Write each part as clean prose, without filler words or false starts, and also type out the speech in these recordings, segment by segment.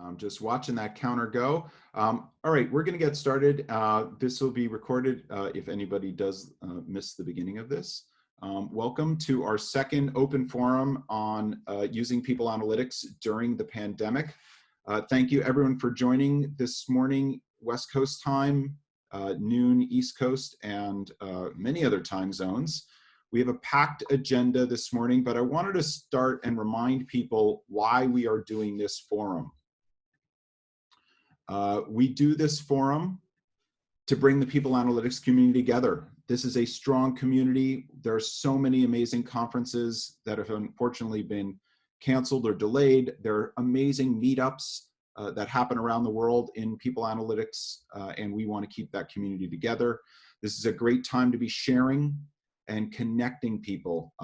I'm just watching that counter go. All right, we're going to get started. This will be recorded if anybody does miss the beginning of this. Welcome to our second open forum on using people analytics during the pandemic. Thank you everyone for joining this morning, West Coast time, noon East Coast, and many other time zones. We have a packed agenda this morning, but I wanted to start and remind people why we are doing this forum. We do this forum to bring the people analytics community together. This is a strong community. There are so many amazing conferences that have unfortunately been canceled or delayed. There are amazing meetups that happen around the world in people analytics, and we want to keep that community together. This is a great time to be sharing and connecting people.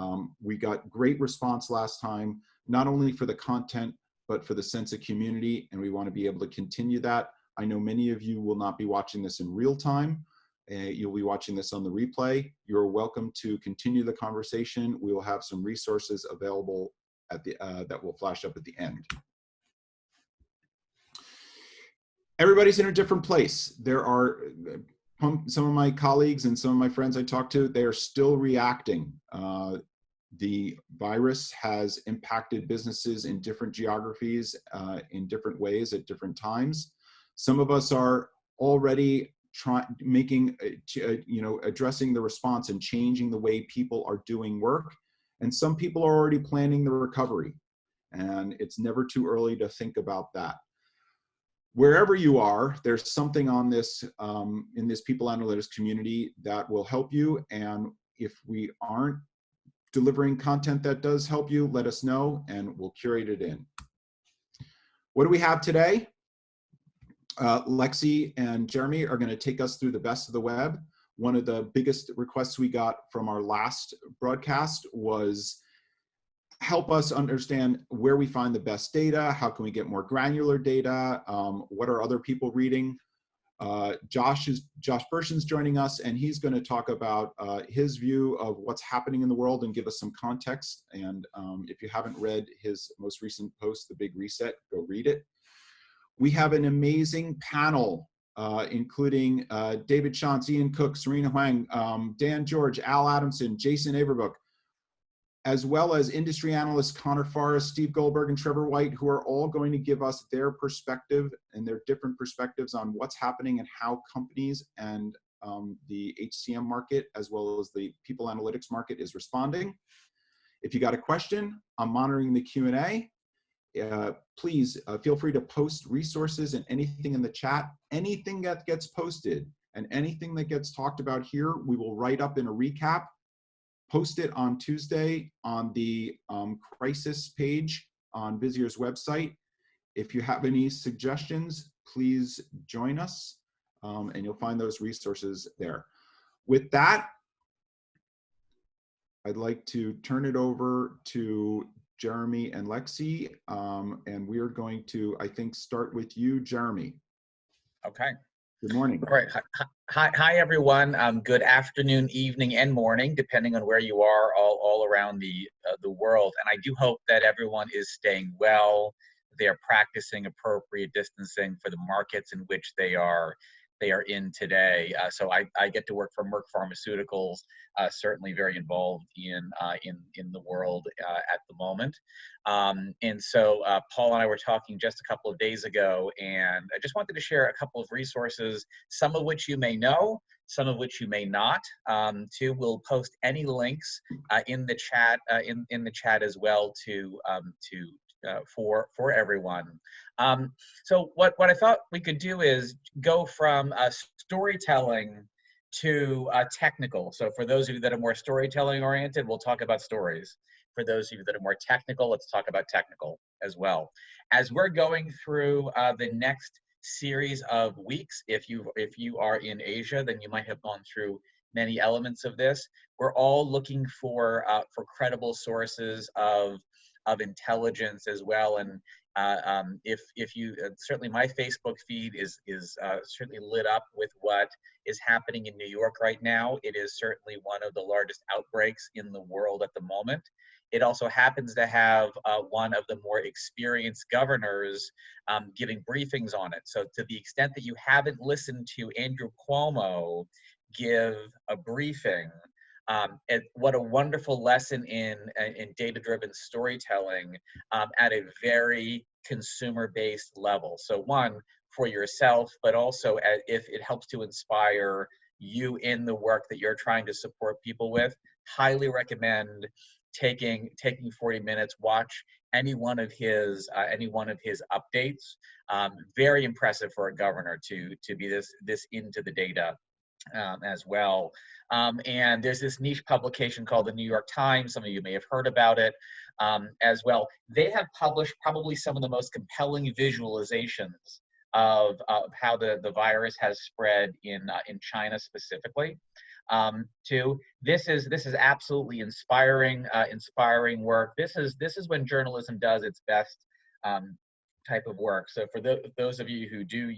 We got great response last time, not only for the content, but for the sense of community, and we want to be able to continue that. I know many of you will not be watching this in real time. You'll be watching this on the replay. You're welcome to continue the conversation. We will have some resources available at the that will flash up at the end. Everybody's in a different place. There are some of my colleagues and some of my friends I talk to, they are still reacting. The virus has impacted businesses in different geographies, in different ways at different times. Some of us are already addressing the response and changing the way people are doing work. And some people are already planning the recovery. And it's never too early to think about that. Wherever you are, there's something on this, in this people analytics community that will help you. And if we aren't delivering content that does help you, let us know and we'll curate it in. What do we have today? Lexi and Jeremy are going to take us through the best of the web. One of the biggest requests we got from our last broadcast was help us understand where we find the best data, how can we get more granular data, what are other people reading. Josh Bersin's joining us, and he's going to talk about his view of what's happening in the world and give us some context. And if you haven't read his most recent post, The Big Reset, go read it. We have an amazing panel, including David Shontz, Ian Cook, Serena Huang, Dan George, Al Adamsen, Jason Averbook, as well as industry analysts Connor Forrest, Steve Goldberg, and Trevor White, who are all going to give us their perspective and their different perspectives on what's happening and how companies and the HCM market, as well as the people analytics market, is responding. If you got a question, I'm monitoring the Q&A. Please feel free to post resources and anything in the chat. Anything that gets posted and anything that gets talked about here, we will write up in a recap. Post it on Tuesday on the crisis page on Visier's website. If you have any suggestions, please join us, and you'll find those resources there. With that, I'd like to turn it over to Jeremy and Lexi, and we are going to, I think, start with you, Jeremy. Okay. Good morning. All right. Hi, everyone. Good afternoon, evening, and morning, depending on where you are all around the world. And I do hope that everyone is staying well. They are practicing appropriate distancing for the markets in which they are in today. So I get to work for Merck Pharmaceuticals, certainly very involved in the world at the moment. And so Paul and I were talking just a couple of days ago, and I just wanted to share a couple of resources, some of which you may know, some of which you may not. We'll post any links in the chat in the chat as well for everyone. So what I thought we could do is go from storytelling to technical. So for those of you that are more storytelling oriented, we'll talk about stories. For those of you that are more technical, let's talk about technical as well. As we're going through the next series of weeks, if you are in Asia, then you might have gone through many elements of this. We're all looking for credible sources of intelligence as well. And if you certainly my Facebook feed is certainly lit up with what is happening in New York right now. It is certainly one of the largest outbreaks in the world at the moment. It also happens to have one of the more experienced governors giving briefings on it. So to the extent that you haven't listened to Andrew Cuomo give a briefing, what a wonderful lesson in data-driven storytelling at a very consumer-based level. So one, for yourself, but also if it helps to inspire you in the work that you're trying to support people with, highly recommend taking 40 minutes, watch any one of his updates. Very impressive for a governor to be this into the data as well. And there's this niche publication called the New York Times. Some of you may have heard about it as well. They have published probably some of the most compelling visualizations of how the virus has spread in China specifically. This is absolutely inspiring work. This is when journalism does its best type of work. So for those of you who do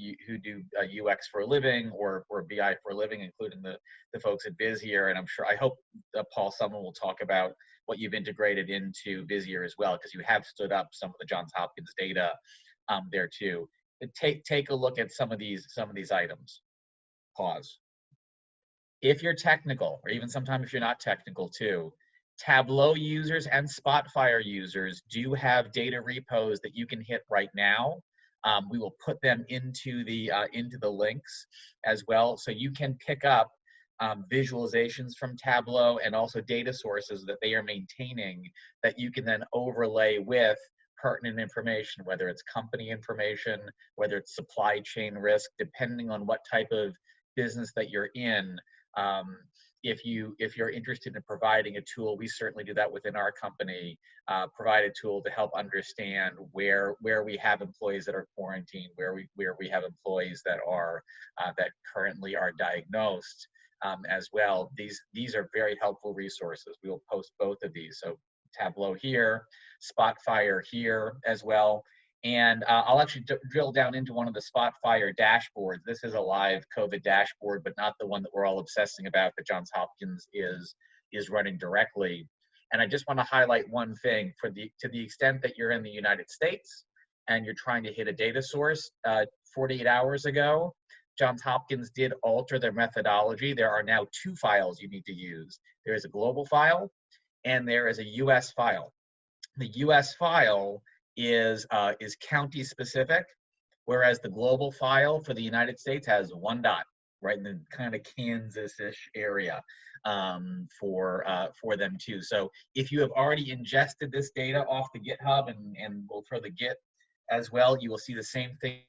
UX for a living or BI for a living, including the folks at Visier, and I hope Paul, someone will talk about what you've integrated into Visier as well, because you have stood up some of the Johns Hopkins data there too. Take a look at some of these items. Pause. If you're technical, or even sometimes if you're not technical too, Tableau users and Spotfire users do have data repos that you can hit right now. We will put them into the links as well, so you can pick up visualizations from Tableau and also data sources that they are maintaining that you can then overlay with pertinent information, whether it's company information, whether it's supply chain risk, depending on what type of business that you're in. If you're interested in providing a tool, we certainly do that within our company, provide a tool to help understand where we have employees that are quarantined, where we have employees that are that currently are diagnosed as well. These are very helpful resources. We will post both of these. So Tableau here, Spotfire here as well. And I'll actually drill down into one of the Spotfire dashboards. This is a live COVID dashboard, but not the one that we're all obsessing about that Johns Hopkins is running directly. And I just want to highlight one thing to the extent that you're in the United States and you're trying to hit a data source 48 hours ago, Johns Hopkins did alter their methodology. There are now two files you need to use. There is a global file and there is a US file. The US file is county specific, whereas the global file for the United States has one dot, right in the kind of Kansas-ish area for them too. So if you have already ingested this data off the GitHub, and we'll throw the Git as well, you will see the same thing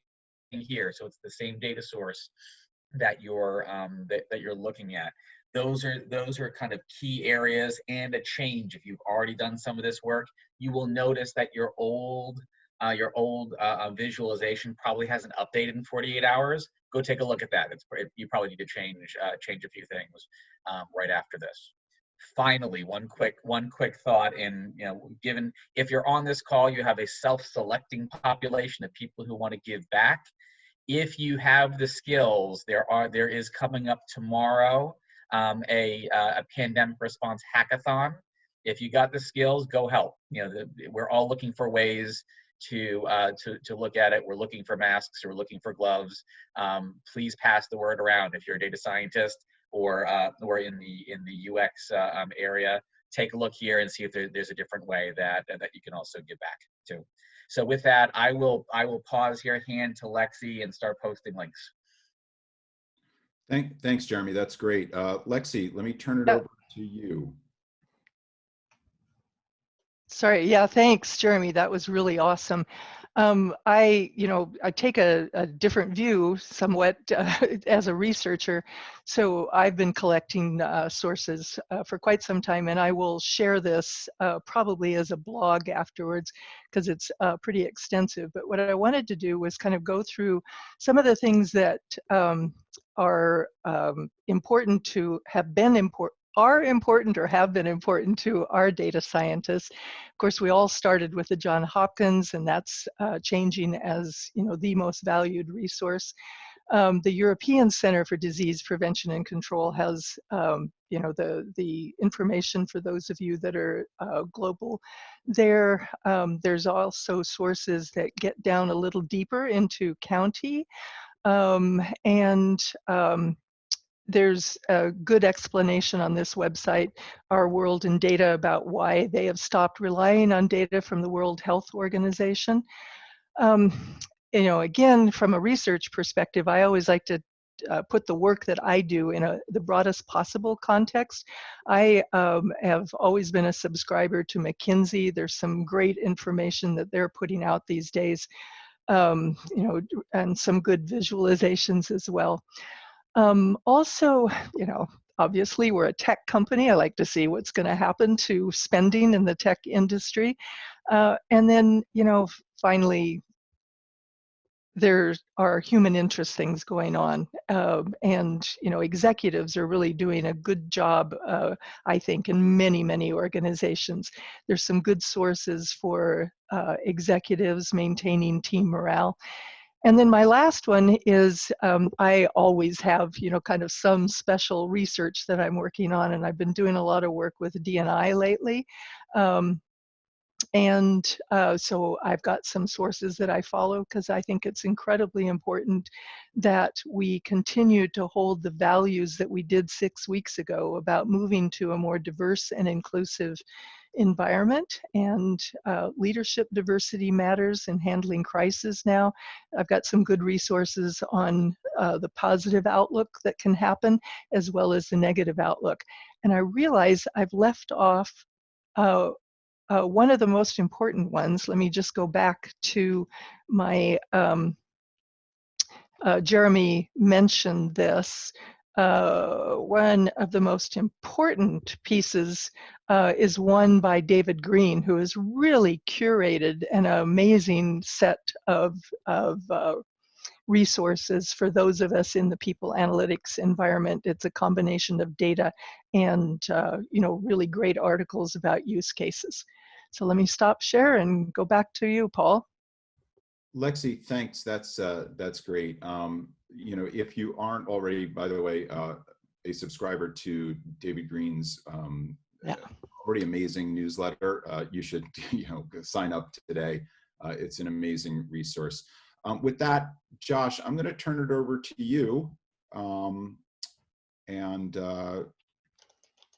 here. So it's the same data source that you're looking at. Those are kind of key areas and a change. If you've already done some of this work, you will notice that your old visualization probably hasn't updated in 48 hours. Go take a look at that. You probably need to change a few things right after this. Finally, one quick thought, and given if you're on this call, you have a self-selecting population of people who want to give back. If you have the skills, there is coming up tomorrow a pandemic response hackathon. If you got the skills, go help. We're all looking for ways to look at it. We're looking for masks, or we're looking for gloves. Please pass the word around. If you're a data scientist or in the UX area, take a look here and see if there's a different way that you can also give back to. So with that, I will pause here, hand to Lexi, and start posting links. Thanks, Jeremy. That's great. Lexi, let me turn it over to you. Sorry. Yeah, thanks, Jeremy. That was really awesome. I take a different view somewhat as a researcher. So I've been collecting sources for quite some time, and I will share this probably as a blog afterwards because it's pretty extensive. But what I wanted to do was kind of go through some of the things that are important to have been important. Are important or have been important to our data scientists. Of course, we all started with the Johns Hopkins, and that's changing as the most valued resource. The European Center for Disease Prevention and Control has you know, the information for those of you that are global there. There's also sources that get down a little deeper into county, and there's a good explanation on this website, Our World in Data, about why they have stopped relying on data from the World Health Organization. You know, again, from a research perspective, I always like to put the work that I do in the broadest possible context. I have always been a subscriber to McKinsey. There's some great information that they're putting out these days, you know, and some good visualizations as well. Also, you know, obviously we're a tech company. I like to see what's going to happen to spending in the tech industry. And then, you know, finally, there are human interest things going on. And, you know, executives are really doing a good job, I think, in many, many organizations. There's some good sources for executives maintaining team morale. And then my last one is I always have, you know, kind of some special research that I'm working on, and I've been doing a lot of work with D&I lately. So I've got some sources that I follow because I think it's incredibly important that we continue to hold the values that we did 6 weeks ago about moving to a more diverse and inclusive environment, and leadership diversity matters in handling crisis now. I've got some good resources on the positive outlook that can happen as well as the negative outlook. And I realize I've left off one of the most important ones. Let me just go back to my, Jeremy mentioned this. One of the most important pieces is one by David Green, who has really curated an amazing set of resources for those of us in the people analytics environment. It's a combination of data and you know, really great articles about use cases. So let me stop share and go back to you, Paul. Lexi, thanks. That's great. You know, if you aren't already, by the way, a subscriber to David Green's already amazing newsletter, you should, you know, sign up today. It's an amazing resource. With that, Josh, I'm going to turn it over to you.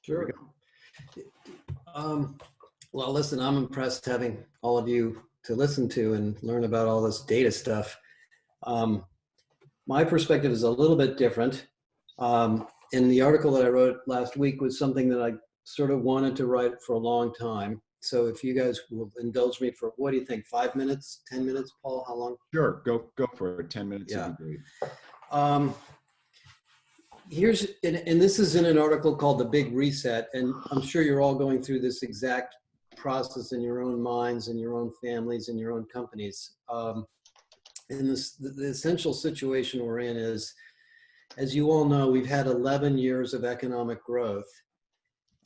Sure. Well, listen, I'm impressed having all of you to listen to and learn about all this data stuff. My perspective is a little bit different. In the article that I wrote last week was something that I sort of wanted to write for a long time. So if you guys will indulge me for, what do you think, 5 minutes, 10 minutes, Paul, how long? Sure, go for it. 10 minutes Yeah. would be great. And this is in an article called The Big Reset, and I'm sure you're all going through this exact process in your own minds, in your own families, in your own companies. And the essential situation we're in is, as you all know, we've had 11 years of economic growth.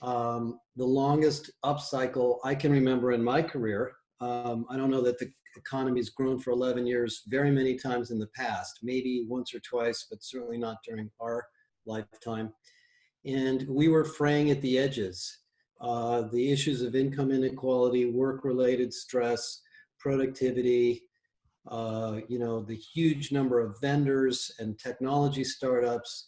The longest upcycle I can remember in my career. I don't know that the economy's grown for 11 years very many times in the past, maybe once or twice, but certainly not during our lifetime. And we were fraying at the edges. The issues of income inequality, work-related stress, productivity, you know, the huge number of vendors and technology startups,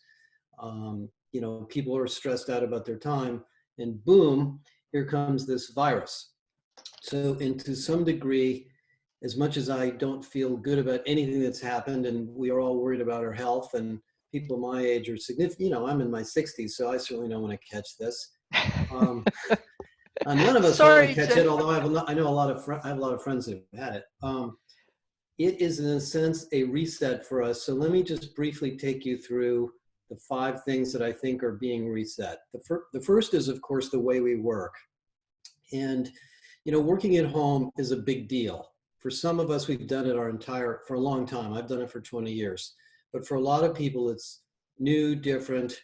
you know, people are stressed out about their time, and boom, here comes this virus. So, and to some degree, as much as I don't feel good about anything that's happened, and we are all worried about our health, and people my age are significant, you know, I'm in my 60s, so I certainly don't want to catch this. None of us want to catch it, although I have a lot of friends that have had it. It is, in a sense, a reset for us. So let me just briefly take you through the 5 things that I think are being reset. The first is, of course, the way we work. And, you know, working at home is a big deal. For some of us, we've done it for a long time. I've done it for 20 years. But for a lot of people, it's new, different,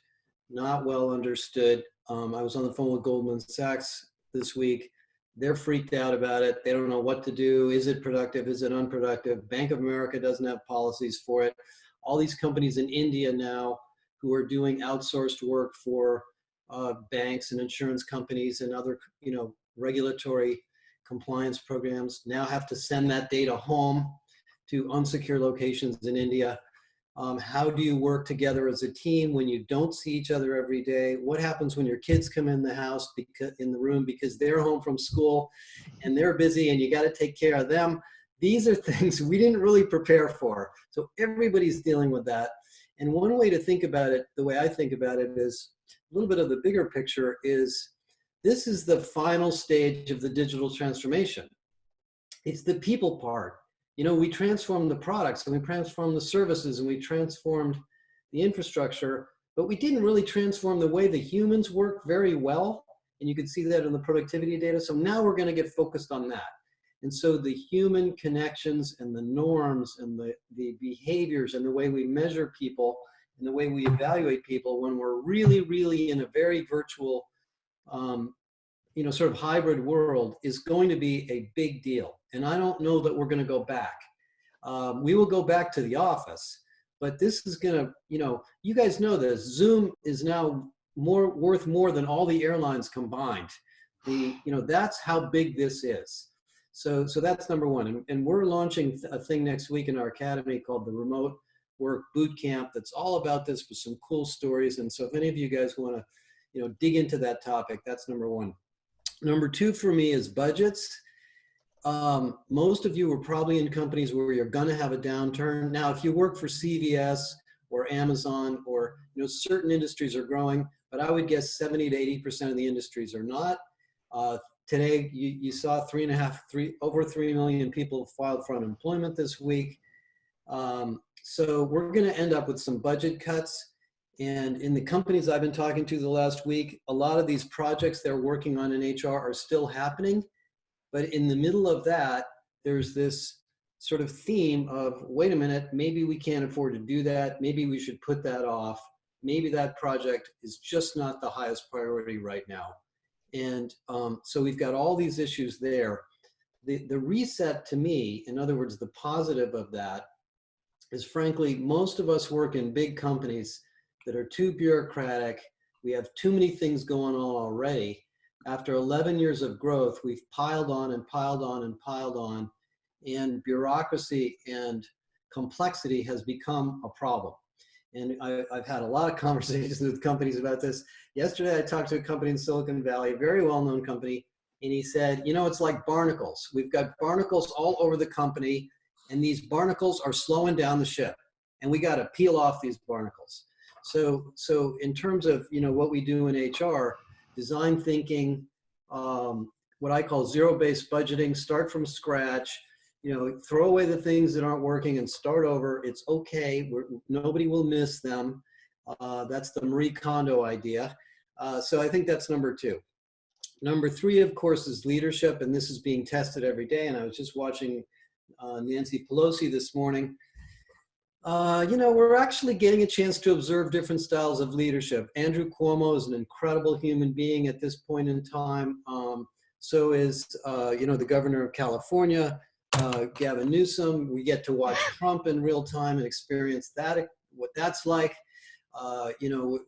not well understood. I was on the phone with Goldman Sachs this week. They're freaked out about it. They don't know what to do. Is it productive? Is it unproductive? Bank of America doesn't have policies for it. All these companies in India now who are doing outsourced work for banks and insurance companies and other, regulatory compliance programs now have to send that data home to unsecure locations in India. How do you work together as a team when you don't see each other every day? What happens when your kids come in the room because they're home from school and they're busy and you got to take care of them? These are things we didn't really prepare for. So everybody's dealing with that. And one way to think about it, the way I think about it, is a little bit of the bigger picture is this is the final stage of the digital transformation. It's the people part. We transformed the products and we transformed the services and we transformed the infrastructure, but we didn't really transform the way the humans work very well. And you can see that in the productivity data. So now we're going to get focused on that. And so the human connections and the norms and the behaviors and the way we measure people and the way we evaluate people when we're really, really in a very virtual, sort of hybrid world is going to be a big deal. And I don't know that we're going to go back. We will go back to the office, but this is going to, you guys know this, Zoom is now worth more than all the airlines combined. That's how big this is. So that's number one. And we're launching a thing next week in our academy called the Remote Work Boot Camp that's all about this with some cool stories. And so if any of you guys want to, dig into that topic, that's number one. Number two for me is budgets. Most of you are probably in companies where you're going to have a downturn. Now, if you work for CVS or Amazon or, certain industries are growing, but I would guess 70 to 80% of the industries are not. Today, you saw over 3 million people filed for unemployment this week. So we're going to end up with some budget cuts. And in the companies I've been talking to the last week, a lot of these projects they're working on in HR are still happening. But in the middle of that, there's this sort of theme of, wait a minute, maybe we can't afford to do that. Maybe we should put that off. Maybe that project is just not the highest priority right now. And so we've got all these issues there. The reset to me, in other words, the positive of that is, frankly, most of us work in big companies that are too bureaucratic. We have too many things going on already. After 11 years of growth, we've piled on and piled on and piled on, and bureaucracy and complexity has become a problem. And I've had a lot of conversations with companies about this. Yesterday, I talked to a company in Silicon Valley, a very well-known company, and he said, it's like barnacles. We've got barnacles all over the company, and these barnacles are slowing down the ship, and we got to peel off these barnacles. So in terms of, what we do in HR, design thinking, what I call zero-based budgeting, start from scratch, throw away the things that aren't working and start over. It's okay. Nobody will miss them. That's the Marie Kondo idea. So I think that's number two. Number three, of course, is leadership, and this is being tested every day. And I was just watching Nancy Pelosi this morning. We're actually getting a chance to observe different styles of leadership. Andrew Cuomo is an incredible human being at this point in time. So is, the governor of California, Gavin Newsom. We get to watch Trump in real time and experience that, what that's like.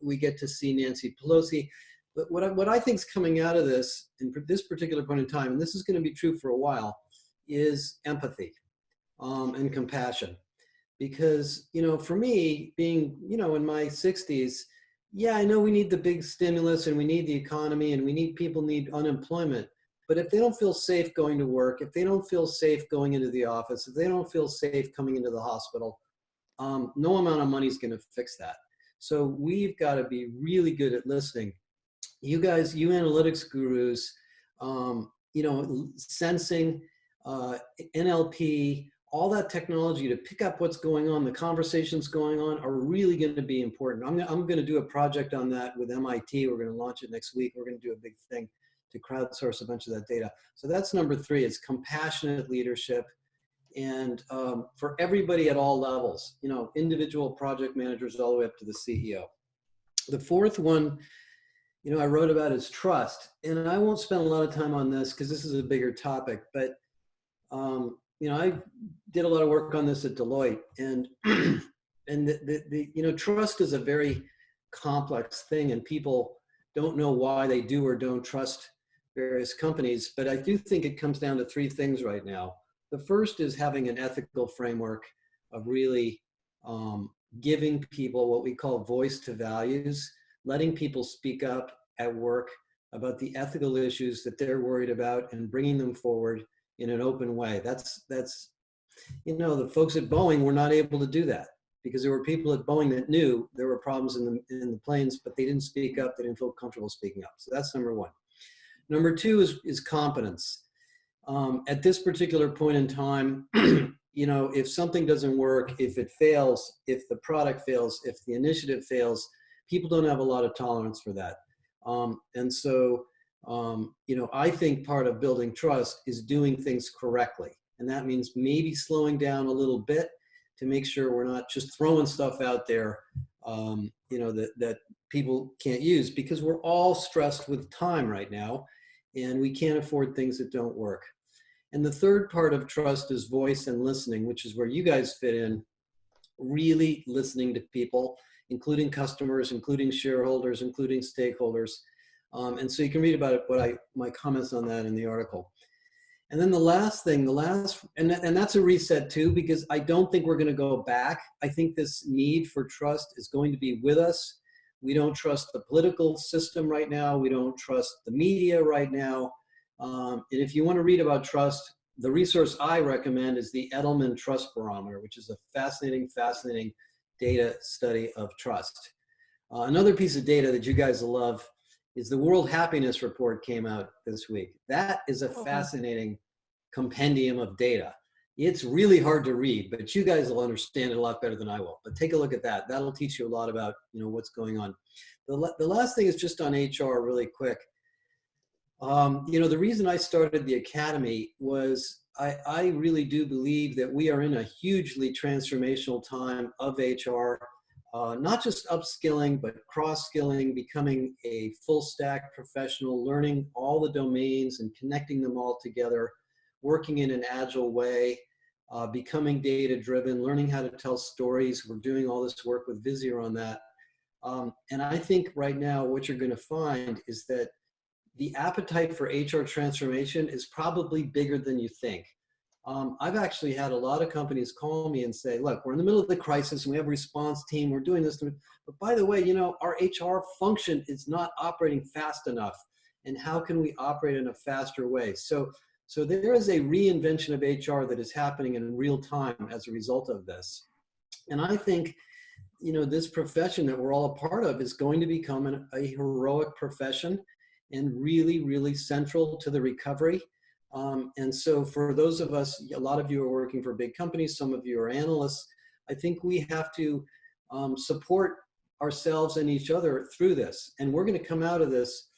We get to see Nancy Pelosi. But what I think is coming out of this, in this particular point in time, and this is going to be true for a while, is empathy and compassion. Because, for me, being, in my 60s, yeah, I know we need the big stimulus and we need the economy and people need unemployment. But if they don't feel safe going to work, if they don't feel safe going into the office, if they don't feel safe coming into the hospital, no amount of money is going to fix that. So we've got to be really good at listening. You guys, you analytics gurus, sensing, NLP, all that technology to pick up what's going on, the conversations going on are really going to be important. I'm going to do a project on that with MIT. We're going to launch it next week. We're going to do a big thing to crowdsource a bunch of that data. So that's number three, is compassionate leadership. And for everybody at all levels, individual project managers all the way up to the CEO. The fourth one, I wrote about is trust. And I won't spend a lot of time on this because this is a bigger topic, but I did a lot of work on this at Deloitte, and the trust is a very complex thing, and people don't know why they do or don't trust various companies, but I do think it comes down to three things right now. The first is having an ethical framework of really giving people what we call voice to values, letting people speak up at work about the ethical issues that they're worried about and bringing them forward in an open way. That's you know, the folks at Boeing were not able to do that because there were people at Boeing that knew there were problems in the planes, but they didn't speak up. They didn't feel comfortable speaking up. So that's number one. Number two is competence. At this particular point in time, you know, if something doesn't work, if it fails, if the product fails, if the initiative fails, people don't have a lot of tolerance for that. And so, you know, I think part of building trust is doing things correctly. And that means maybe slowing down a little bit to make sure we're not just throwing stuff out there, you know, that people can't use, because we're all stressed with time right now and we can't afford things that don't work. And the third part of trust is voice and listening, which is where you guys fit in, really listening to people, including customers, including shareholders, including stakeholders. And so you can read about it, my comments on that in the article. And then the last thing, and that's a reset too, because I don't think we're going to go back. I think this need for trust is going to be with us. We don't trust the political system right now. We don't trust the media right now. And if you want to read about trust, the resource I recommend is the Edelman Trust Barometer, which is a fascinating data study of trust. Another piece of data that you guys will love is the World Happiness Report came out this week. That is a fascinating compendium of data. It's really hard to read, but you guys will understand it a lot better than I will. But take a look at that. That'll teach you a lot about, you know, what's going on. The last thing is just on HR really quick. You know, the reason I started the Academy was I really do believe that we are in a hugely transformational time of HR. Not just upskilling, but cross-skilling, becoming a full stack professional, learning all the domains and connecting them all together, working in an agile way, becoming data-driven, learning how to tell stories. We're doing all this work with Visier on that. And I think right now what you're going to find is that the appetite for HR transformation is probably bigger than you think. I've actually had a lot of companies call me and say, look, we're in the middle of the crisis and we have a response team, we're doing this, but by the way, you know, our HR function is not operating fast enough. And how can we operate in a faster way? So there is a reinvention of HR that is happening in real time as a result of this. And I think, you know, this profession that we're all a part of is going to become a heroic profession and really, really central to the recovery. And so for those of us, a lot of you are working for big companies, some of you are analysts, I think we have to support ourselves and each other through this. And we're going to come out of this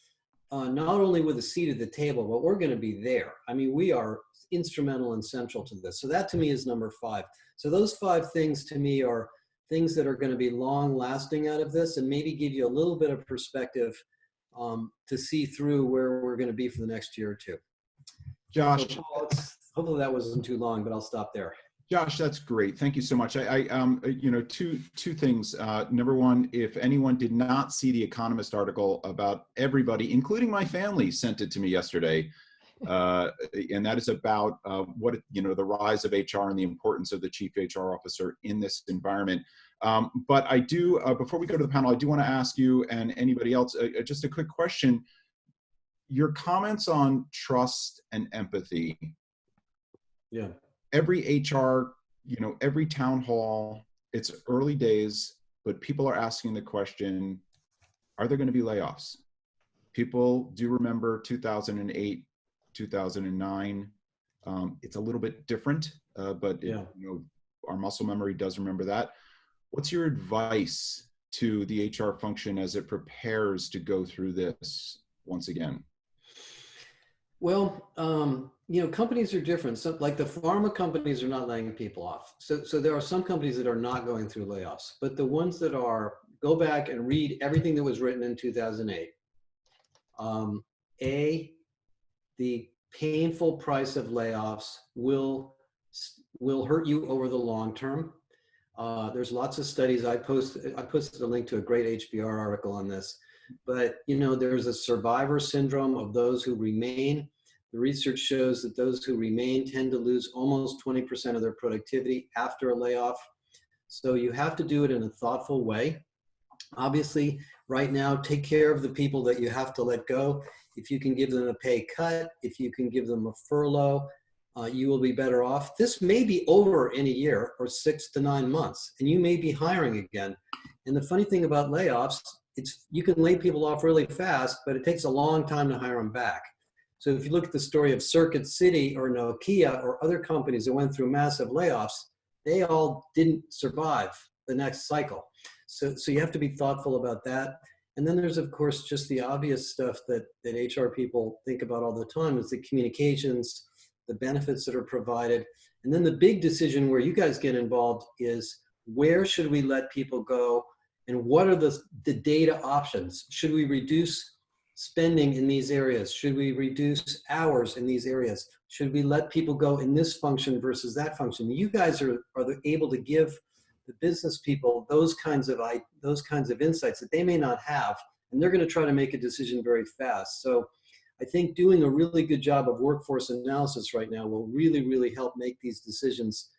not only with a seat at the table, but we're going to be there. I mean, we are instrumental and central to this. So that to me is number 5. So those 5 things to me are things that are going to be long lasting out of this and maybe give you a little bit of perspective to see through where we're going to be for the next year or two. Josh, so, hopefully that wasn't too long, but I'll stop there. Josh, that's great. Thank you so much. You know, two things. Number one, if anyone did not see the Economist article about everybody, including my family, sent it to me yesterday, and that is about what, you know, the rise of HR and the importance of the chief HR officer in this environment. But I do, before we go to the panel, I do want to ask you and anybody else just a quick question. Your comments on trust and empathy. Yeah. Every HR, you know, every town hall, it's early days, but people are asking the question, are there going to be layoffs? People do remember 2008, 2009. It's a little bit different, but yeah. You know, our muscle memory does remember that. What's your advice to the HR function as it prepares to go through this once again? Well, you know, companies are different. So, like the pharma companies are not laying people off. So there are some companies that are not going through layoffs, but the ones that are, go back and read everything that was written in 2008. The painful price of layoffs will hurt you over the long term. There's lots of studies. I posted a link to a great HBR article on this. but there's a survivor syndrome of those who remain. The research shows that those who remain tend to lose almost 20% of their productivity after a layoff. So you have to do it in a thoughtful way. Obviously, right now, take care of the people that you have to let go. If you can give them a pay cut, if you can give them a furlough, you will be better off. This may be over in a year or 6 to 9 months, and you may be hiring again. And the funny thing about layoffs, you can lay people off really fast, but it takes a long time to hire them back. So if you look at the story of Circuit City or Nokia or other companies that went through massive layoffs, they all didn't survive the next cycle. So you have to be thoughtful about that. And then there's, of course, just the obvious stuff that HR people think about all the time is the communications, the benefits that are provided. And then the big decision where you guys get involved is where should we let people go and what are the data options? Should we reduce spending in these areas? Should we reduce hours in these areas? Should we let people go in this function versus that function? You guys are able to give the business people those kinds of insights that they may not have, and they're going to try to make a decision very fast. So I think doing a really good job of workforce analysis right now will really, really help make these decisions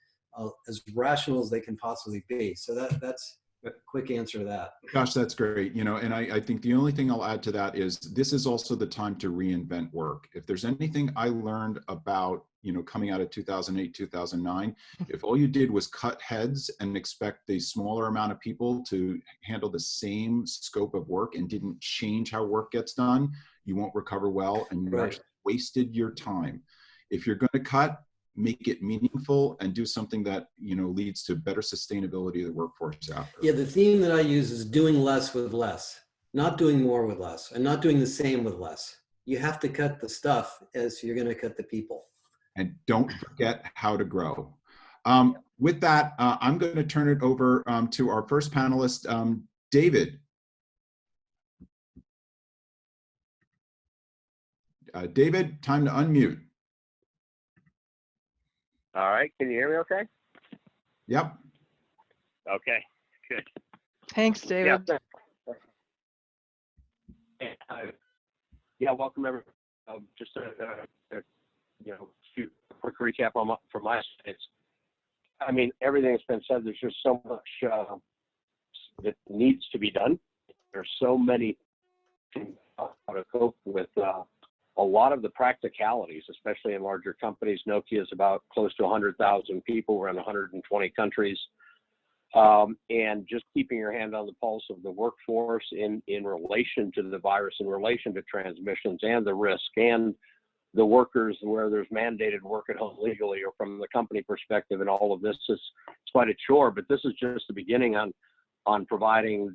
as rational as they can possibly be. So that's a quick answer to that. Gosh, that's great. And I think the only thing I'll add to that is this is also the time to reinvent work. If there's anything I learned about, coming out of 2008, 2009, if all you did was cut heads and expect a smaller amount of people to handle the same scope of work and didn't change how work gets done, you won't recover well and you actually wasted your time. If you're going to cut, make it meaningful and do something that leads to better sustainability of the workforce after. Yeah, the theme that I use is doing less with less, not doing more with less, and not doing the same with less. You have to cut the stuff as you're going to cut the people. And don't forget how to grow. With that, I'm going to turn it over to our first panelist, David. David, time to unmute. All right, can you hear me okay? Yep. Okay, good. Thanks, David. Yeah, welcome everyone. Just a quick recap from my side. I mean, everything that's been said, there's just so much that needs to be done. There's so many things how to cope with a lot of the practicalities, especially in larger companies. Nokia is about close to 100,000 people. We're in 120 countries. And just keeping your hand on the pulse of the workforce in relation to the virus, in relation to transmissions and the risk, and the workers where there's mandated work at home legally or from the company perspective, and all of this is quite a chore. But this is just the beginning on providing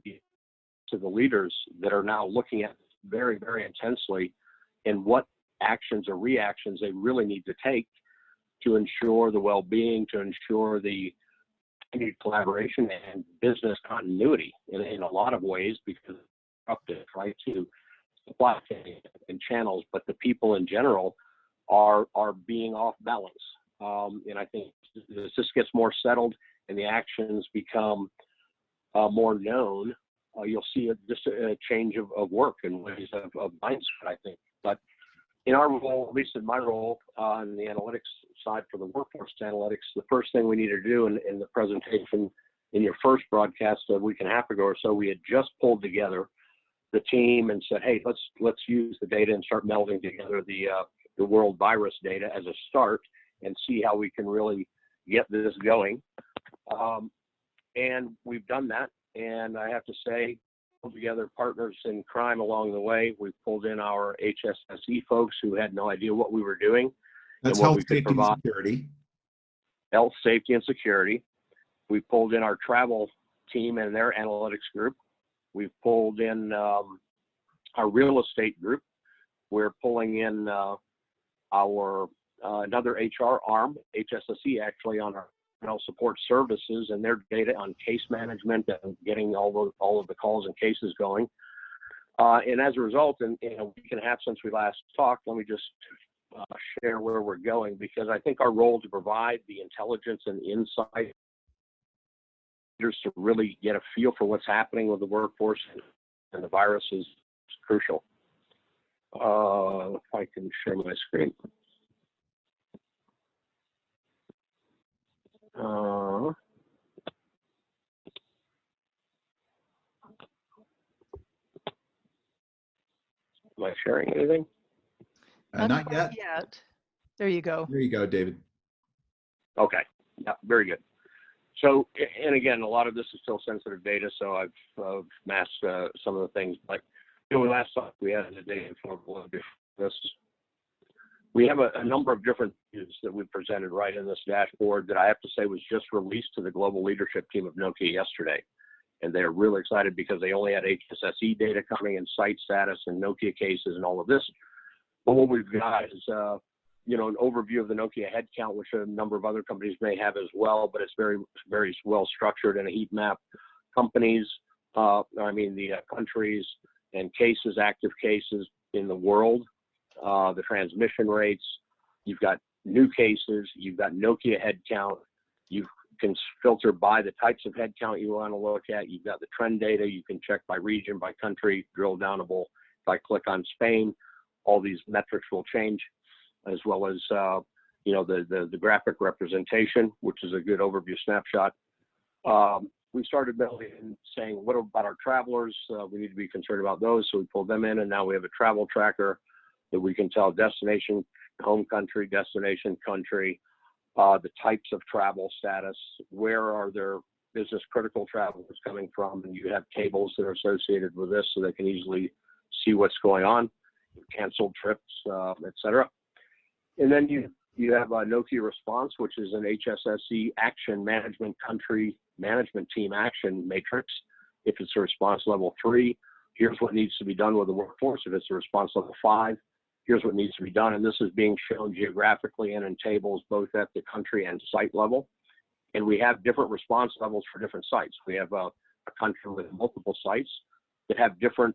to the leaders that are now looking at very, very intensely and what actions or reactions they really need to take to ensure the well-being, to ensure the continued collaboration and business continuity in a lot of ways, because it's disruptive, right, to supply chain and channels, but the people in general are being off balance. And I think as this gets more settled and the actions become more known, you'll see just a change of work and ways of mindset, I think. But in our role, at least in my role on the analytics side for the workforce analytics, the first thing we needed to do in the presentation in your first broadcast a week and a half ago or so, we had just pulled together the team and said, hey, let's use the data and start melding together the world virus data as a start and see how we can really get this going. And we've done that. And I have to say, together partners in crime along the way. We pulled in our HSSE folks who had no idea what we were doing. That's health, safety, and security. Health, safety, and security. We pulled in our travel team and their analytics group. We've pulled in our real estate group. We're pulling in our another HR arm, HSSE, actually, on our support services and their data on case management and getting all of the calls and cases going. And as a result, in a week and a half since we last talked, let me just share where we're going, because I think our role to provide the intelligence and insight to really get a feel for what's happening with the workforce and the virus is crucial. If I can share my screen. Am I sharing anything? Not quite yet. There you go. There you go, David. Okay. Yeah, very good. So, and again, a lot of this is still sensitive data, so I've masked some of the things. Like, last time we had the data for this. We have a number of different views that we presented right in this dashboard that I have to say was just released to the global leadership team of Nokia yesterday. And they're really excited because they only had HSSE data coming and site status and Nokia cases and all of this. But what we've got is, an overview of the Nokia headcount, which a number of other companies may have as well, but it's very, very well structured in a heat map. Companies, the countries and cases, active cases in the world, the transmission rates, you've got new cases, you've got Nokia headcount, you can filter by the types of headcount you want to look at, you've got the trend data, you can check by region, by country, drill downable. If I click on Spain, all these metrics will change, as well as the graphic representation, which is a good overview snapshot. We started saying, what about our travelers? We need to be concerned about those, so we pulled them in, and now we have a travel tracker that we can tell destination, home country, destination country, the types of travel status, where are their business critical travelers coming from, and you have tables that are associated with this so they can easily see what's going on, canceled trips, etc. And then you have a Nokia response, which is an HSSE action management country management team action matrix. If it's a response level 3, here's what needs to be done with the workforce. If it's a response level 5, here's what needs to be done. And this is being shown geographically and in tables, both at the country and site level. And we have different response levels for different sites. We have a country with multiple sites that have different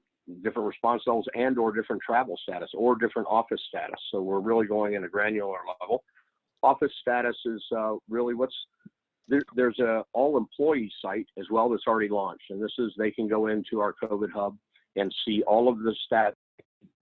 response levels and or different travel status or different office status. So we're really going in a granular level. Office status is really there's a all employee site as well that's already launched. And this is, they can go into our COVID hub and see all of the stats.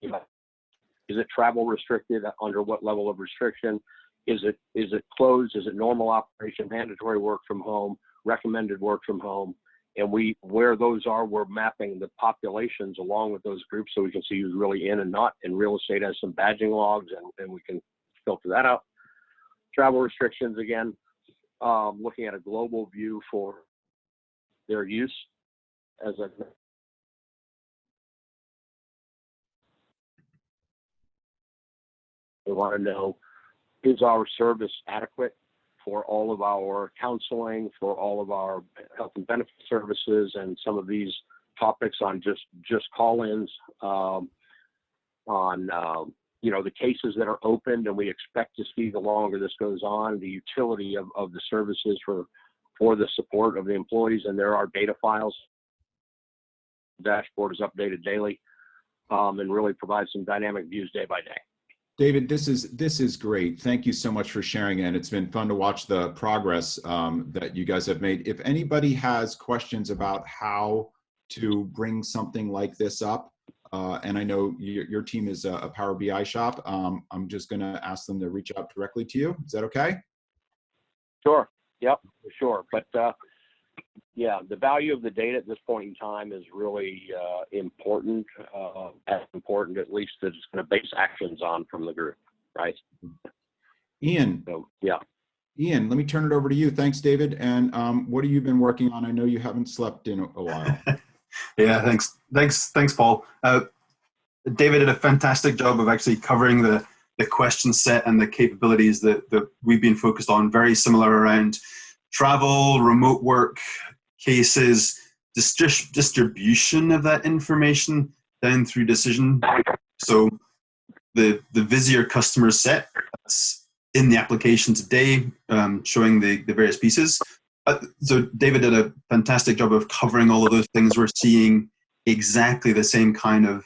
Is it travel restricted? Under what level of restriction? Is it closed? Is it normal operation? Mandatory work from home? Recommended work from home? And where those are, we're mapping the populations along with those groups so we can see who's really in and not. And real estate has some badging logs, and we can filter that out. Travel restrictions, again, looking at a global view for their use as a we want to know, is our service adequate for all of our counseling, for all of our health and benefit services, and some of these topics on just call-ins, on the cases that are opened, and we expect to see the longer this goes on, the utility of the services for the support of the employees, and there are data files. The dashboard is updated daily, and really provides some dynamic views day by day. David, this is great. Thank you so much for sharing it. It's been fun to watch the progress that you guys have made. If anybody has questions about how to bring something like this up, and I know your team is a Power BI shop, I'm just going to ask them to reach out directly to you. Is that okay? Sure. Yep, sure. But yeah, the value of the data at this point in time is really important, as important at least that it's going to base actions on from the group, right? Ian. So, yeah. Ian, let me turn it over to you. Thanks, David. And what have you been working on? I know you haven't slept in a while. Yeah, thanks, Paul. David did a fantastic job of actually covering the question set and the capabilities that we've been focused on, very similar around travel, remote work, cases, distribution of that information down through decision. So the Visier customer set that's in the application today, showing the various pieces. So David did a fantastic job of covering all of those things. We're seeing exactly the same kind of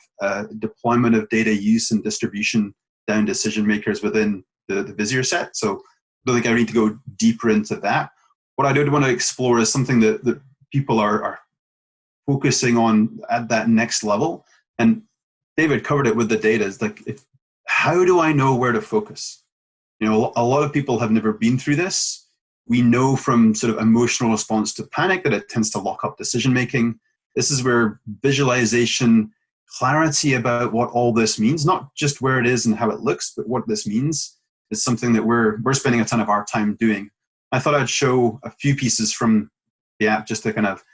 deployment of data use and distribution down decision makers within the Visier set. So I don't think I need to go deeper into that. What I did want to explore is something that people are focusing on at that next level. And David covered it with the data. It's like, how do I know where to focus? You know, a lot of people have never been through this. We know from sort of emotional response to panic that it tends to lock up decision making. This is where visualization, clarity about what all this means, not just where it is and how it looks, but what this means, is something that we're spending a ton of our time doing. I thought I'd show a few pieces from the app just to kind of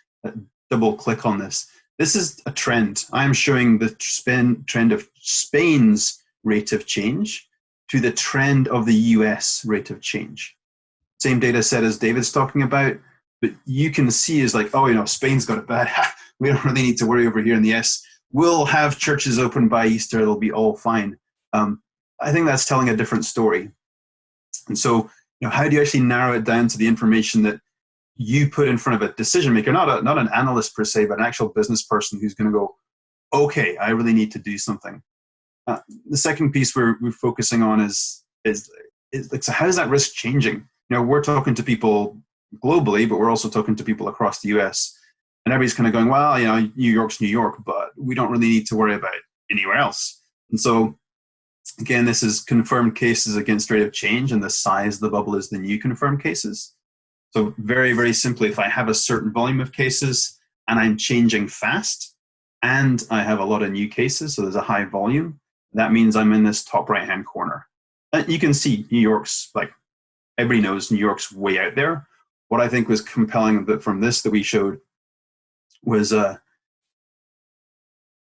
double click on this. This is a trend. I'm showing the trend of Spain's rate of change to the trend of the US rate of change. Same data set as David's talking about, but you can see is like, oh, you know, Spain's got it bad. We don't really need to worry over here in the US. We'll have churches open by Easter. It'll be all fine. I think that's telling a different story. And so, you know, how do you actually narrow it down to the information that you put in front of a decision maker, not an analyst per se, but an actual business person who's going to go, okay, I really need to do something. The second piece we're focusing on is like, so how is that risk changing? You know, we're talking to people globally, but we're also talking to people across the US, and everybody's kind of going, well, you know, New York's New York, but we don't really need to worry about anywhere else. And so, again, this is confirmed cases against rate of change, and the size of the bubble is the new confirmed cases. So very, very simply, if I have a certain volume of cases and I'm changing fast and I have a lot of new cases, so there's a high volume, that means I'm in this top right-hand corner. And you can see New York's, like, everybody knows New York's way out there. What I think was compelling from this that we showed was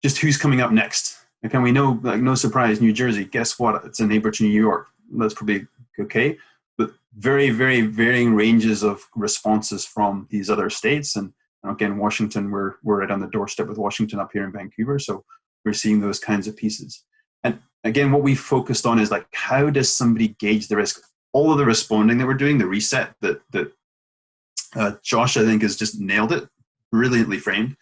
just who's coming up next. And we know, like, no surprise, New Jersey, guess what? It's a neighbor to New York. That's probably okay. But very, very varying ranges of responses from these other states. And again, Washington, we're right on the doorstep with Washington up here in Vancouver. So we're seeing those kinds of pieces. And again, what we focused on is, like, how does somebody gauge the risk? All of the responding that we're doing, the reset that Josh, I think, has just nailed it, brilliantly framed.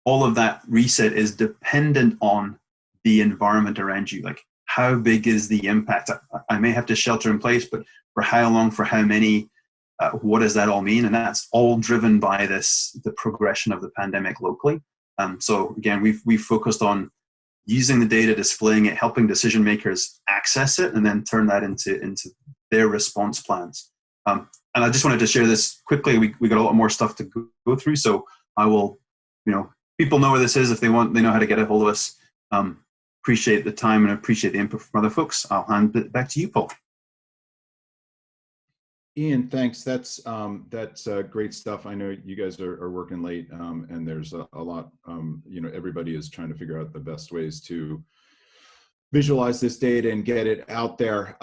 All of that reset is dependent on the environment around you. Like, how big is the impact? I may have to shelter in place, but for how long, for how many, what does that all mean? And that's all driven by the progression of the pandemic locally. So again, we've focused on using the data, displaying it, helping decision makers access it, and then turn that into their response plans. And I just wanted to share this quickly. We got a lot more stuff to go through, so I will, you know, people know where this is if they want, they know how to get a hold of us. Appreciate the time and appreciate the input from other folks. I'll hand it back to you, Paul. Ian, thanks. That's great stuff. I know you guys are working late, and there's a lot. You know, everybody is trying to figure out the best ways to visualize this data and get it out there.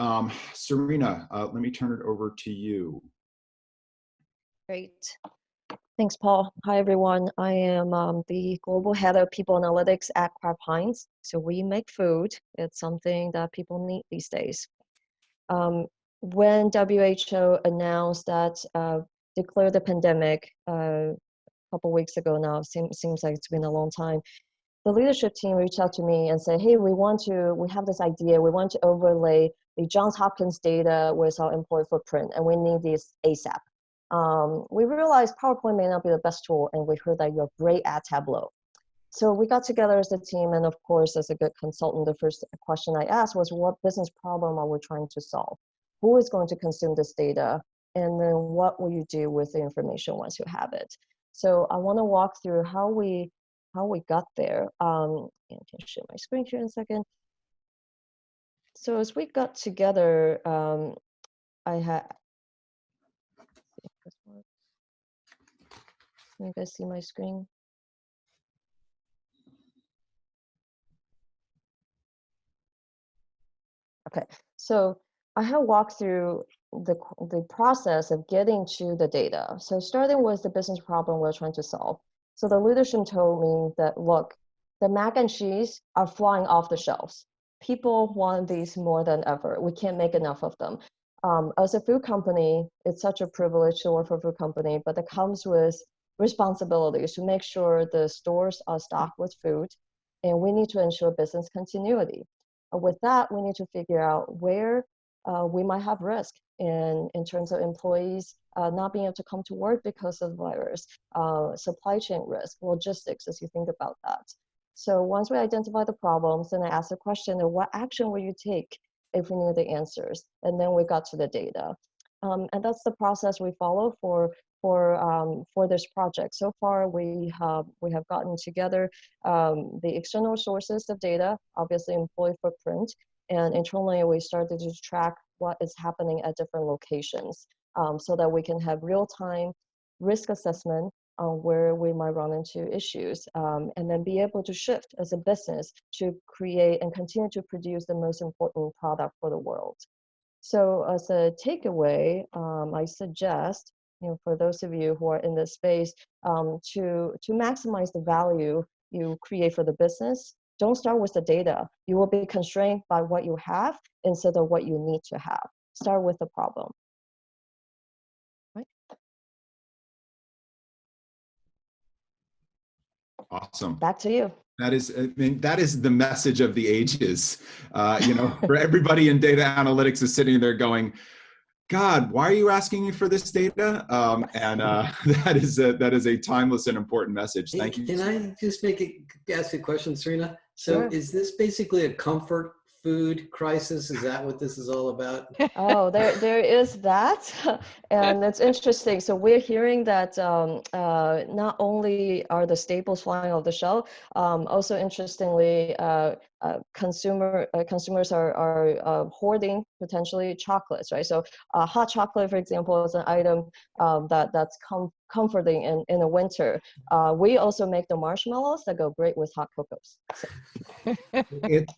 Serena, let me turn it over to you. Great. Thanks, Paul. Hi, everyone. I am the Global Head of People Analytics at Kraft Heinz. So we make food. It's something that people need these days. When WHO announced that, declared the pandemic a couple weeks ago now, seems like it's been a long time, the leadership team reached out to me and said, hey, we have this idea. We want to overlay the Johns Hopkins data with our employee footprint, and we need this ASAP. We realized PowerPoint may not be the best tool, and we heard that you're great at Tableau. So we got together as a team, and of course, as a good consultant, the first question I asked was, what business problem are we trying to solve? Who is going to consume this data? And then what will you do with the information once you have it? So I want to walk through how we got there. And I can share my screen here in a second. So as we got together, I had, can you guys see my screen? Okay, so I have walked through the process of getting to the data. So starting with the business problem we're trying to solve. So the leadership told me that, look, the mac and cheese are flying off the shelves. People want these more than ever. We can't make enough of them. As a food company, it's such a privilege to work for a food company, but it comes with responsibilities to make sure the stores are stocked with food, and we need to ensure business continuity. With that, we need to figure out where we might have risk in terms of employees not being able to come to work because of the virus, supply chain risk, logistics, as you think about that. So once we identify the problems, then I ask the question, what action will you take if we knew the answers? And then we got to the data. And that's the process we follow for this project. So far, we have gotten together the external sources of data, obviously employee footprint, and internally we started to track what is happening at different locations, so that we can have real-time risk assessment on where we might run into issues, and then be able to shift as a business to create and continue to produce the most important product for the world. So as a takeaway, I suggest, for those of you who are in this space, to maximize the value you create for the business. Don't start with the data. You will be constrained by what you have instead of what you need to have. Start with the problem. Right? Awesome. Back to you. That is, I mean, that is the message of the ages. For everybody in data analytics is sitting there going, God, why are you asking me for this data? That is a timeless and important message. Thank you. Can I just ask a question, Serena? So Sure. Is this basically a comfort food crisis? Is that what this is all about? Oh, there is that, and it's interesting. So we're hearing that not only are the staples flying off the shelf, also interestingly, consumers are hoarding potentially chocolates, right? So hot chocolate, for example, is an item that's comforting in the winter. We also make the marshmallows that go great with hot cocos. So.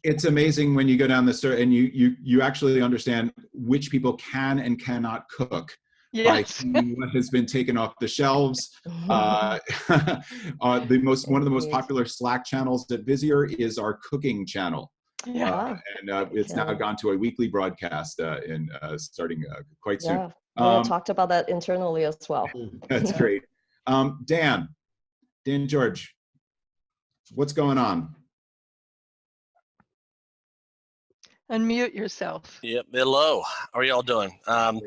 It's amazing when you go down the store and you actually understand which people can and cannot cook. Yes. By what has been taken off the shelves. One of the most popular Slack channels at Visier is our cooking channel. Yeah. It's now gone to a weekly broadcast starting quite soon. Yeah, we talked about that internally as well. That's great. Dan George, what's going on? Unmute yourself. Yep. Hello. How are y'all doing?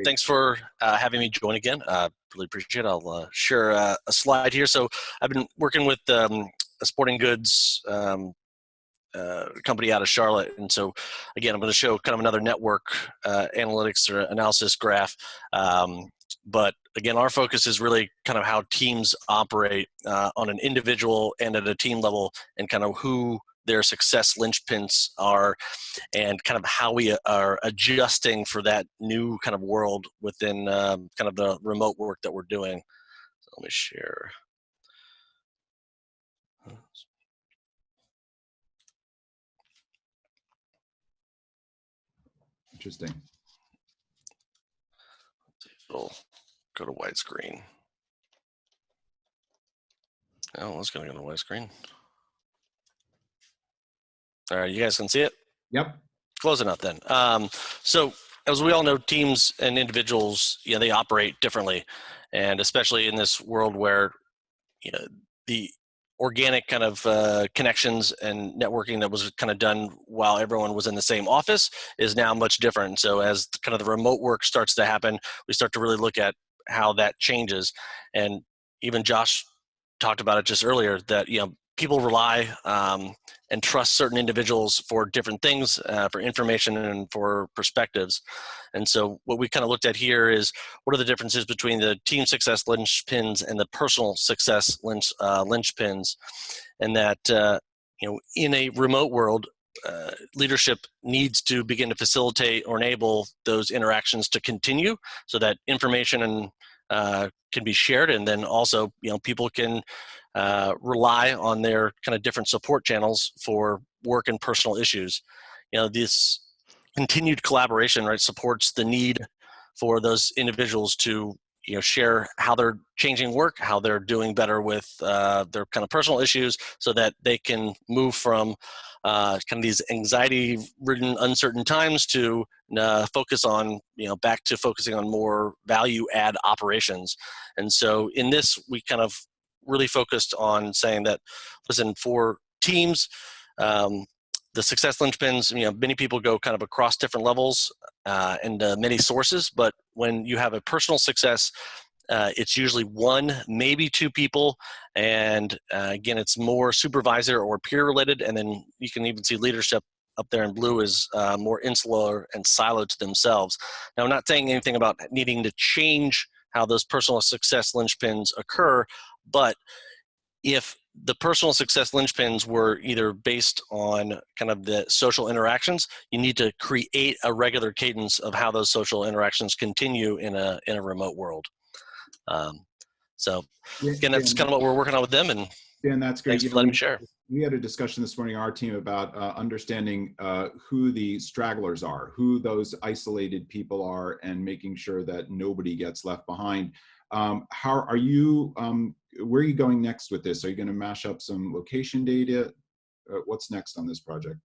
Thanks for having me join again. Really appreciate it. I'll share a slide here. So I've been working with a sporting goods company out of Charlotte. And so again, I'm going to show kind of another network analytics or analysis graph. But again, our focus is really kind of how teams operate on an individual and at a team level, and kind of who their success linchpins are, and kind of how we are adjusting for that new kind of world within kind of the remote work that we're doing. So let me share. Interesting. Let's see if it'll go to widescreen. Oh, it's going to go to widescreen. All right, you guys can see it? Yep. Close enough then. So as we all know, teams and individuals, they operate differently. And especially in this world where, the organic kind of connections and networking that was kind of done while everyone was in the same office is now much different. So as kind of the remote work starts to happen, we start to really look at how that changes. And even Josh talked about it just earlier, that, people rely and trust certain individuals for different things, for information and for perspectives. And so what we kind of looked at here is, what are the differences between the team success linchpins and the personal success linchpins? And that, in a remote world, leadership needs to begin to facilitate or enable those interactions to continue, so that information can be shared, and then also, people can rely on their kind of different support channels for work and personal issues. This continued collaboration, right, supports the need for those individuals to, share how they're changing work, how they're doing better with their kind of personal issues, so that they can move from kind of these anxiety-ridden, uncertain times to focus on, back to focusing on more value-add operations. And so in this, we kind of really focused on saying that, listen, for teams, the success linchpins, many people go kind of across different levels and many sources, but when you have a personal success It's usually one, maybe two people, and again, it's more supervisor or peer related, and then you can even see leadership up there in blue is more insular and siloed to themselves. Now, I'm not saying anything about needing to change how those personal success linchpins occur, but if the personal success linchpins were either based on kind of the social interactions, you need to create a regular cadence of how those social interactions continue in a remote world. So again, that's kind of what we're working on with them, and Dan, that's great. Thanks for letting me share. We had a discussion this morning, our team, about understanding who the stragglers are, who those isolated people are, and making sure that nobody gets left behind. How are you, where are you going next with this? Are you going to mash up some location data? What's next on this project?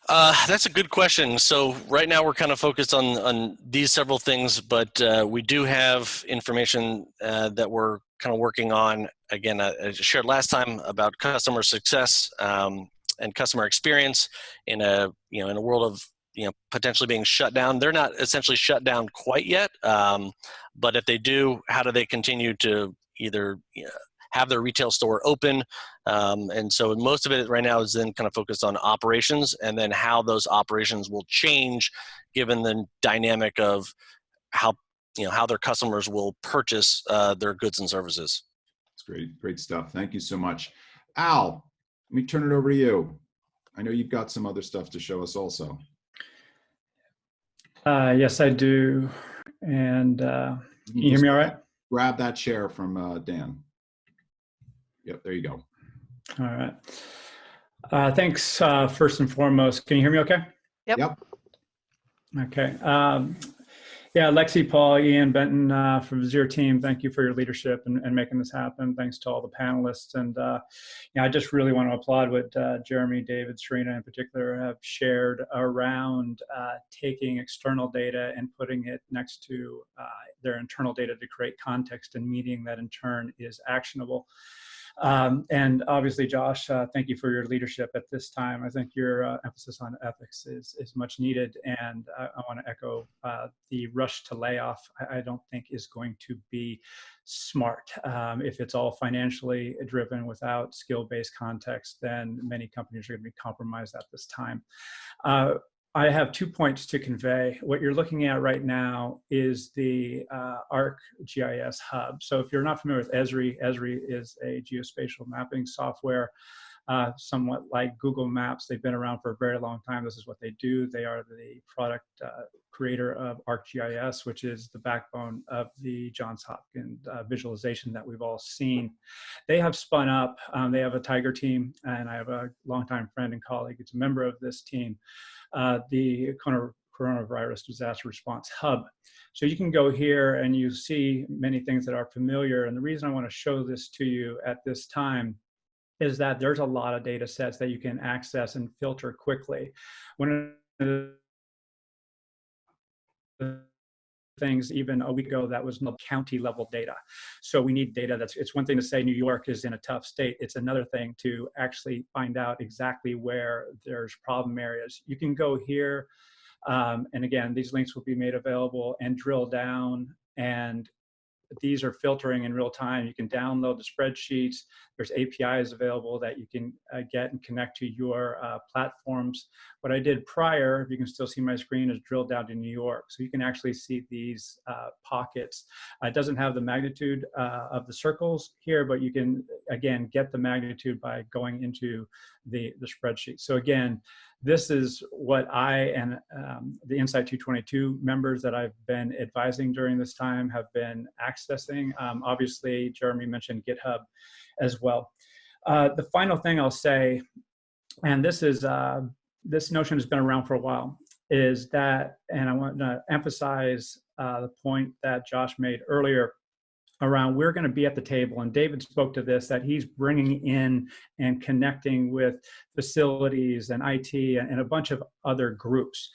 That's a good question. So right now we're kind of focused on these several things, but we do have information that we're kind of working on. Again, I shared last time about customer success and customer experience in a world of potentially being shut down. They're not essentially shut down quite yet, but if they do, how do they continue to either have their retail store open? And so most of it right now is then kind of focused on operations, and then how those operations will change given the dynamic of how their customers will purchase their goods and services. That's great stuff. Thank you so much. Al, let me turn it over to you. I know you've got some other stuff to show us also. Yes, I do. And can you hear me all right? Grab that chair from Dan. Yep, there you go. All right. Thanks, first and foremost. Can you hear me okay? Yep. Okay. Yeah, Lexi, Paul, Ian, Benton from Visier team, thank you for your leadership and making this happen. Thanks to all the panelists. And I just really want to applaud what Jeremy, David, Serena in particular have shared around taking external data and putting it next to their internal data to create context and meaning that in turn is actionable. And obviously, Josh, thank you for your leadership at this time. I think your emphasis on ethics is much needed. And I want to echo the rush to layoff, I don't think is going to be smart. If it's all financially driven without skill-based context, then many companies are going to be compromised at this time. I have 2 points to convey. What you're looking at right now is the ArcGIS hub. So if you're not familiar with Esri, Esri is a geospatial mapping software, somewhat like Google Maps. They've been around for a very long time. This is what they do. They are the product creator of ArcGIS, which is the backbone of the Johns Hopkins visualization that we've all seen. They have spun up, they have a Tiger team, and I have a longtime friend and colleague who's a member of this team, the Coronavirus Disaster Response Hub. So you can go here and you see many things that are familiar. And the reason I want to show this to you at this time is that there's a lot of data sets that you can access and filter quickly. One of the things even a week ago that was county level data. So we need data it's one thing to say New York is in a tough state. It's another thing to actually find out exactly where there's problem areas. You can go here, and again, these links will be made available, and drill down, and these are filtering in real time. You can download the spreadsheets. There's APIs available that you can get and connect to your platforms. What I did prior, if you can still see my screen, is drill down to New York. So you can actually see these pockets. It doesn't have the magnitude of the circles here, but you can, again, get the magnitude by going into the spreadsheet. So again, this is what I and the Insight 222 members that I've been advising during this time have been accessing. Obviously, Jeremy mentioned GitHub as well. The final thing I'll say, and this notion has been around for a while, is that, and I want to emphasize the point that Josh made earlier around we're going to be at the table, and David spoke to this, that he's bringing in and connecting with facilities and IT and a bunch of other groups.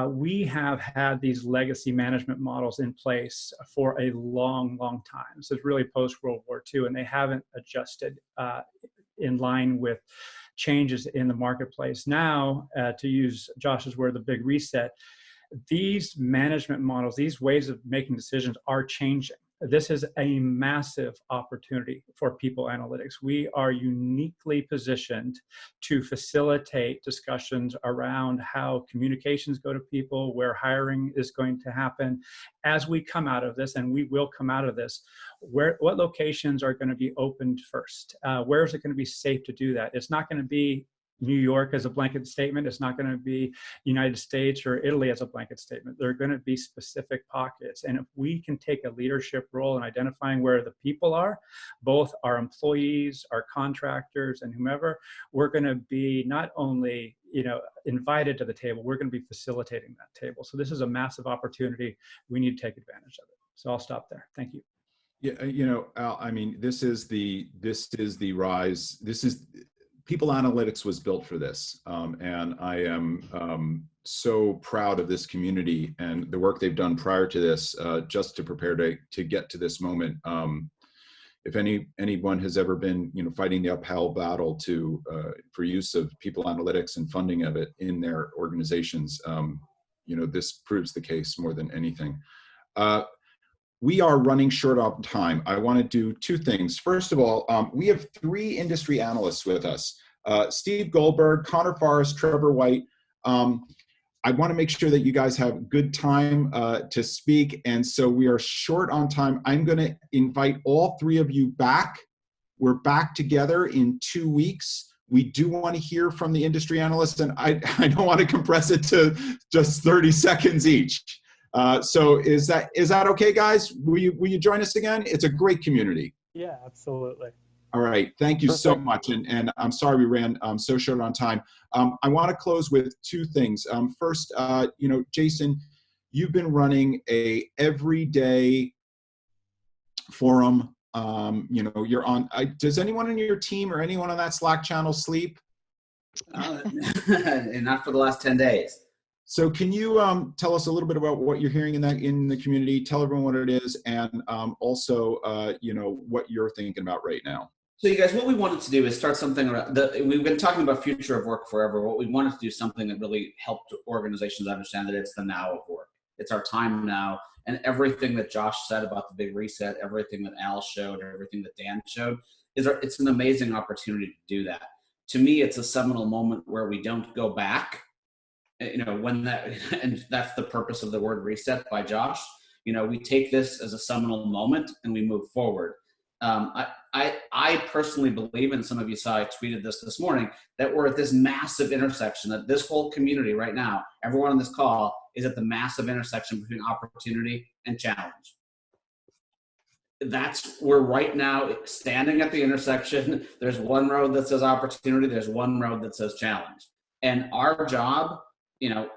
We have had these legacy management models in place for a long, long time. This is really post-World War II, and they haven't adjusted in line with changes in the marketplace. Now, to use Josh's word, the big reset, these management models, these ways of making decisions are changing. This is a massive opportunity for people analytics. We are uniquely positioned to facilitate discussions around how communications go to people, where hiring is going to happen as we come out of this, and we will come out of this. What locations are going to be opened first? Where is it going to be safe to do that? It's not going to be New York as a blanket statement. It's not going to be United States or Italy as a blanket statement. There are going to be specific pockets. And if we can take a leadership role in identifying where the people are, both our employees, our contractors, and whomever, we're going to be not only invited to the table, we're going to be facilitating that table. So this is a massive opportunity. We need to take advantage of it. So I'll stop there. Thank you. Yeah, Al, I mean, this is the rise. People Analytics was built for this, and I am so proud of this community and the work they've done prior to this, just to prepare to get to this moment. If anyone has ever been, fighting the uphill battle for use of People Analytics and funding of it in their organizations, this proves the case more than anything. We are running short on time. I want to do two things. First of all, we have 3 industry analysts with us. Steve Goldberg, Connor Forrest, Trevor White. I want to make sure that you guys have good time to speak, and so we are short on time. I'm going to invite all 3 of you back. We're back together in 2 weeks. We do want to hear from the industry analysts, and I don't want to compress it to just 30 seconds each. So is that okay, guys? Will you join us again? It's a great community. Yeah, absolutely. All right, thank you so much. And I'm sorry we ran so short on time. I want to close with 2 things. First, Jason, you've been running a everyday forum. You're on. Does anyone in your team or anyone on that Slack channel sleep? And not for the last 10 days. So can you tell us a little bit about what you're hearing in the community? Tell everyone what it is, and also what you're thinking about right now. So you guys, what we wanted to do is start something around. We've been talking about future of work forever. What we wanted to do is something that really helped organizations understand that it's the now of work. It's our time now, and everything that Josh said about the big reset, everything that Al showed, everything that Dan showed, it's an amazing opportunity to do that. To me, it's a seminal moment where we don't go back. And that's the purpose of the word reset by Josh. We take this as a seminal moment and we move forward. I personally believe, and some of you saw I tweeted this morning, that we're at this massive intersection, that this whole community right now, everyone on this call, is at the massive intersection between opportunity and challenge. We're right now standing at the intersection. There's one road that says opportunity, there's one road that says challenge. And our job,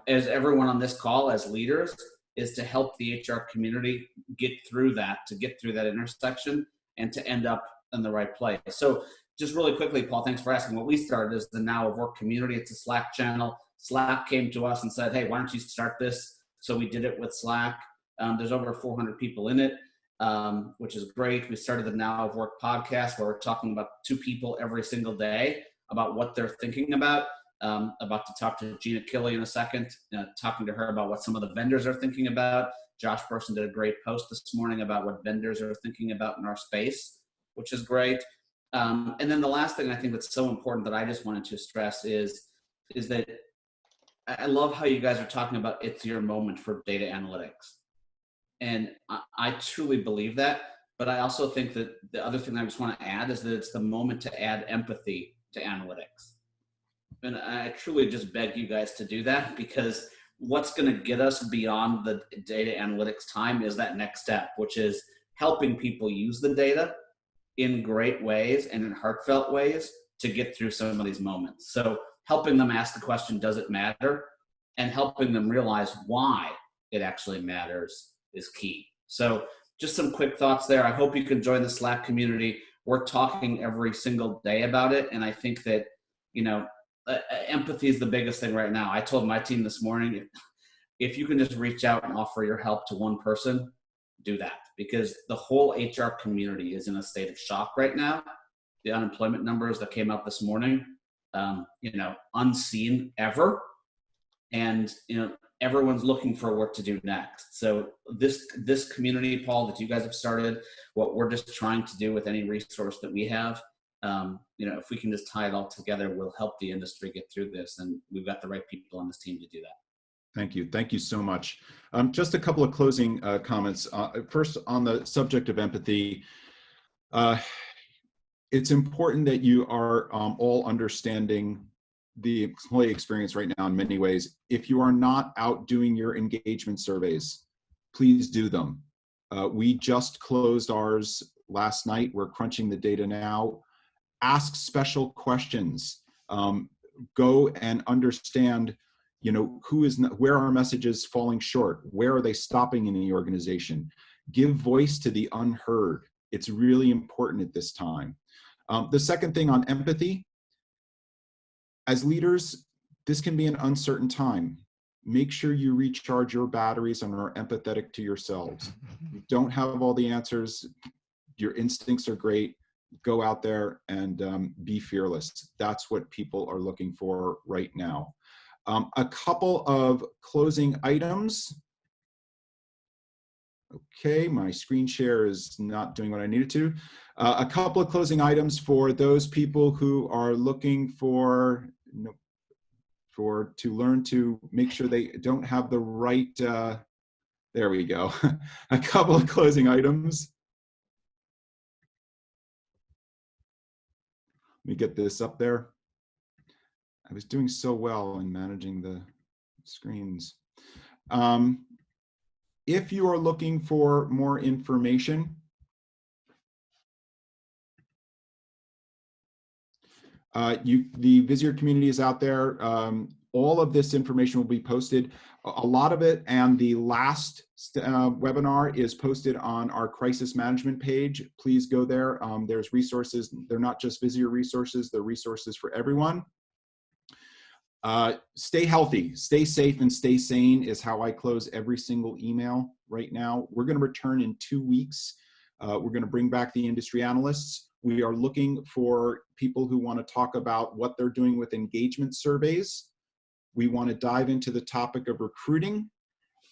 as everyone on this call, as leaders, is to help the HR community get through that intersection and to end up in the right place. So just really quickly, Paul, thanks for asking. What we started is the Now of Work community. It's a Slack channel. Slack came to us and said, hey, why don't you start this? So we did it with Slack. There's over 400 people in it, which is great. We started the Now of Work podcast, where we're talking about 2 people every single day about what they're thinking about. About to talk to Gina Killey in a second, talking to her about what some of the vendors are thinking about. Josh Bersin did a great post this morning about what vendors are thinking about in our space, which is great. And then the last thing I think that's so important that I just wanted to stress is that I love how you guys are talking about it's your moment for data analytics. And I truly believe that, but I also think that the other thing I just want to add is that it's the moment to add empathy to analytics. And I truly just beg you guys to do that, because what's going to get us beyond the data analytics time is that next step, which is helping people use the data in great ways and in heartfelt ways to get through some of these moments. So helping them ask the question, does it matter? And helping them realize why it actually matters is key. So just some quick thoughts there. I hope you can join the Slack community. We're talking every single day about it. And I think that, empathy is the biggest thing right now. I told my team this morning, if you can just reach out and offer your help to one person, do that, because the whole HR community is in a state of shock right now. The unemployment numbers that came out this morning, unseen ever. And, everyone's looking for what to do next. So this community, Paul, that you guys have started, what we're just trying to do with any resource that we have, if we can just tie it all together, we'll help the industry get through this. And we've got the right people on this team to do that. Thank you. Thank you so much. Just a couple of closing comments. First, on the subject of empathy, it's important that you are all understanding the employee experience right now in many ways. If you are not out doing your engagement surveys, please do them. We just closed ours last night. We're crunching the data now. Ask special questions. Go and understand, where are messages falling short? Where are they stopping in the organization? Give voice to the unheard. It's really important at this time. The second thing on empathy, as leaders, this can be an uncertain time. Make sure you recharge your batteries and are empathetic to yourselves. You don't have all the answers. Your instincts are great. Go out there and be fearless. That's what people are looking for right now. A couple of closing items. Okay, my screen share is not doing what I needed to. A couple of closing items for those people who are looking to learn to make sure they don't have the right, there we go. A couple of closing items. Let me get this up there. I was doing so well in managing the screens. If you are looking for more information, the Visier community is out there. All of this information will be posted. A lot of it, and the last webinar is posted on our crisis management page. Please go there. There's resources. They're not just Visier resources, they're resources for everyone. Stay healthy, stay safe, and stay sane is how I close every single email right now. We're going to return in 2 weeks. We're going to bring back the industry analysts. We are looking for people who want to talk about what they're doing with engagement surveys. We want to dive into the topic of recruiting,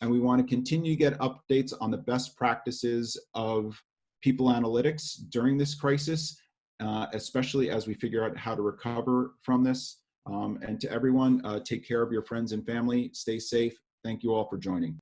and we want to continue to get updates on the best practices of people analytics during this crisis, especially as we figure out how to recover from this. And to everyone, take care of your friends and family. Stay safe. Thank you all for joining.